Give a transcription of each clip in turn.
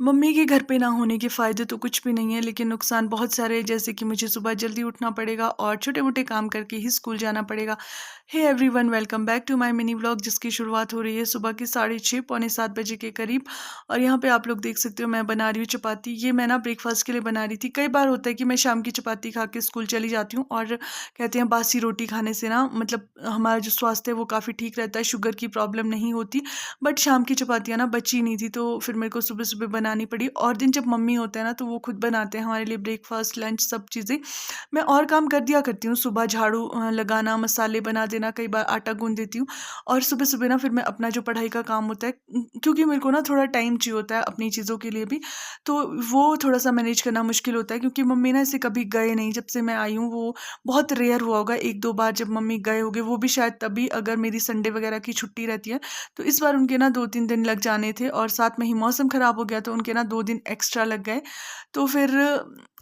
Mummy के घर पे ना होने के फ़ायदे तो कुछ भी नहीं है, लेकिन नुकसान बहुत सारे हैं, जैसे कि मुझे सुबह जल्दी उठना पड़ेगा और छोटे-मोटे काम करके ही स्कूल जाना पड़ेगा। Hey everyone, welcome back to my mini vlog, जिसकी शुरुआत हो रही है सुबह के 6:30 पौने 7 बजे के करीब। और यहाँ पे आप लोग देख सकते हो मैं बना रही हूँ चपाती। ये मैं ना ब्रेकफ़ास्ट के लिए बना रही थी। कई बार होता है कि मैं शाम की चपाती खा के स्कूल चली जाती हूँ, और कहते हैं बासी रोटी खाने से ना मतलब हमारा जो स्वास्थ्य है वो काफ़ी ठीक रहता है, शुगर की प्रॉब्लम नहीं होती। बट शाम की चपातियाँ ना बची नहीं थी, तो फिर मेरे को सुबह-सुबह बनानी पड़ी। और दिन जब मम्मी होते हैं ना, तो वो खुद बनाते हैं हमारे लिए ब्रेकफ़ास्ट, लंच सब चीज़ें। मैं और काम कर दिया करती हूँ, सुबह झाड़ू लगाना, मसाले बना देना, कई बार आटा गूँध देती हूँ। और सुबह-सुबह ना फिर मैं अपना जो पढ़ाई का काम होता है, क्योंकि मेरे को ना थोड़ा टाइम चाहिए होता है अपनी चीज़ों के लिए भी, तो वो थोड़ा-सा मैनेज करना मुश्किल होता है, क्योंकि मम्मी ना ऐसे कभी गए नहीं जब से मैं आई हूँ। वो बहुत रेयर हुआ होगा 1-2 बार जब मम्मी गए होंगे, वो भी शायद तभी अगर मेरी संडे वगैरह की छुट्टी रहती है। तो इस बार उनके ना 2-3 दिन लग जाने थे, और साथ में ही मौसम ख़राब हो गया, तो उनके ना 2 दिन एक्स्ट्रा लग गए। तो फिर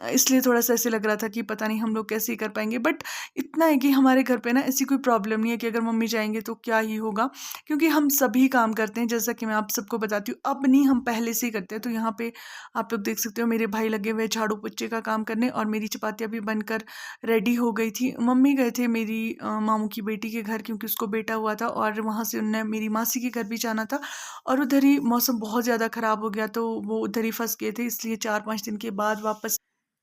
इसलिए थोड़ा-सा ऐसे लग रहा था कि पता नहीं हम लोग कैसे ही कर पाएँगे। बट इतना है कि हमारे घर पे ना ऐसी कोई प्रॉब्लम नहीं है कि अगर मम्मी जाएँगे तो क्या ही होगा, क्योंकि हम सभी काम करते हैं, जैसा कि मैं आप सबको बताती हूँ। अब नहीं, हम पहले से ही करते हैं। तो यहाँ पे आप लोग देख सकते हो मेरे भाई लगे हुए हैं झाड़ू-पोछे का काम करने, और मेरी चपातियाँ भी बनकर रेडी हो गई थी। मम्मी गए थे मेरी मामू की बेटी के घर, क्योंकि उसको बेटा हुआ था, और वहाँ से उन्होंने मेरी मासी के घर भी जाना था। और उधर ही मौसम बहुत ज़्यादा ख़राब हो गया, तो वो उधर ही फँस गए थे, इसलिए 4-5 दिन के बाद वापस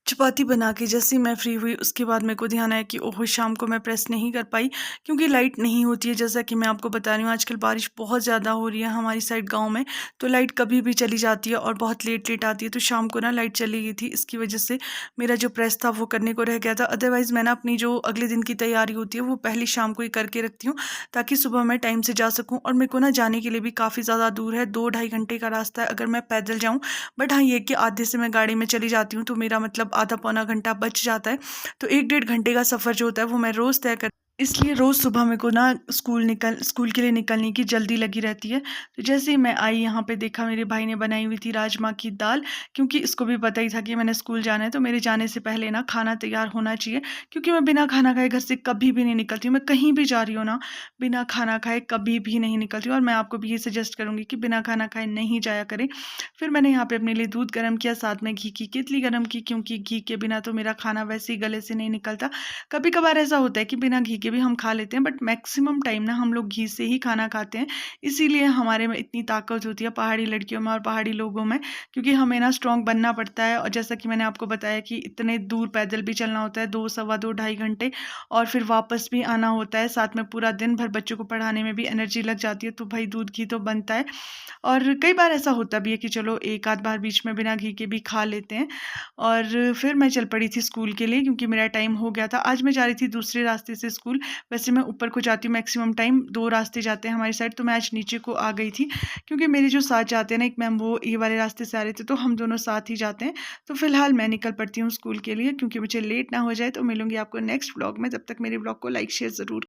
चपाती बना के जैसे ही मैं फ्री हुई, उसके बाद मेरे को ध्यान आया कि ओहो, शाम को मैं प्रेस नहीं कर पाई, क्योंकि लाइट नहीं होती है। जैसा कि मैं आपको बता रही हूँ, आजकल बारिश बहुत ज़्यादा हो रही है हमारी साइड गांव में, तो लाइट कभी भी चली जाती है और बहुत लेट लेट आती है। तो शाम को ना लाइट चली गई थी, इसकी वजह से मेरा जो प्रेस था वो करने को रह गया था। अदरवाइज़ मैं ना अपनी जो अगले दिन की तैयारी होती है वो पहली शाम को ही करके रखती हूँ, ताकि सुबह मैं टाइम से जा सकूँ। और मेरे को ना जाने के लिए भी काफ़ी ज़्यादा दूर है, 2-2.5 घंटे का रास्ता है अगर मैं पैदल जाऊँ। बट हाँ, ये कि आधे से मैं गाड़ी में चली जाती हूँ, तो मेरा मतलब आधा पौना घंटा बच जाता है। तो 1-1.5 घंटे का सफ़र जो होता है वो मैं रोज़ तय कर, इसलिए रोज़ सुबह मेरे को ना स्कूल के लिए निकलने की जल्दी लगी रहती है। तो जैसे ही मैं आई, यहाँ पे देखा मेरे भाई ने बनाई हुई थी राजमा की दाल, क्योंकि इसको भी पता ही था कि मैंने स्कूल जाना है, तो मेरे जाने से पहले ना खाना तैयार होना चाहिए, क्योंकि मैं बिना खाना खाए घर से कभी भी नहीं निकलती हूँ। मैं कहीं भी जा रही हूँ ना, बिना खाना खाए कभी भी नहीं निकलती हूँ, और मैं आपको भी ये सजेस्ट करूँगी कि बिना खाना खाए नहीं जाया करें। फिर मैंने यहाँ पे अपने लिए दूध गर्म किया, साथ में घी की केतली गर्म की, क्योंकि घी के बिना तो मेरा खाना वैसे ही गले से नहीं निकलता। कभी कभार ऐसा होता है कि बिना घी के भी हम खा लेते हैं, बट मैक्सिमम टाइम ना हम लोग घी से ही खाना खाते हैं। इसीलिए हमारे में इतनी ताकत होती है पहाड़ी लड़कियों में और पहाड़ी लोगों में, क्योंकि हमें ना स्ट्रॉन्ग बनना पड़ता है। और जैसा कि मैंने आपको बताया कि इतने दूर पैदल भी चलना होता है, 2 सवा 2-2.5 घंटे, और फिर वापस भी आना होता है। साथ में पूरा दिन भर बच्चों को पढ़ाने में भी एनर्जी लग जाती है, तो भाई दूध घी तो बनता है। और कई बार ऐसा होता भी है कि चलो एक आध बार बीच में बिना घी के भी खा लेते हैं। और फिर मैं चल पड़ी थी स्कूल के लिए, क्योंकि मेरा टाइम हो गया था। आज मैं जा रही थी दूसरे रास्ते से स्कूल। वैसे मैं ऊपर को जाती हूँ मैक्सिमम टाइम, 2 रास्ते जाते हैं हमारी साइड, तो मैं आज नीचे को आ गई थी, क्योंकि मेरे जो साथ जाते हैं ना, एक मैम, वो ये वाले रास्ते से आ रहे थे, तो हम दोनों साथ ही जाते हैं। तो फिलहाल मैं निकल पड़ती हूँ स्कूल के लिए, क्योंकि मुझे लेट ना हो जाए। तो मिलूंगी आपको नेक्स्ट व्लॉग में, तब तक मेरे व्लॉग को लाइक शेयर ज़रूर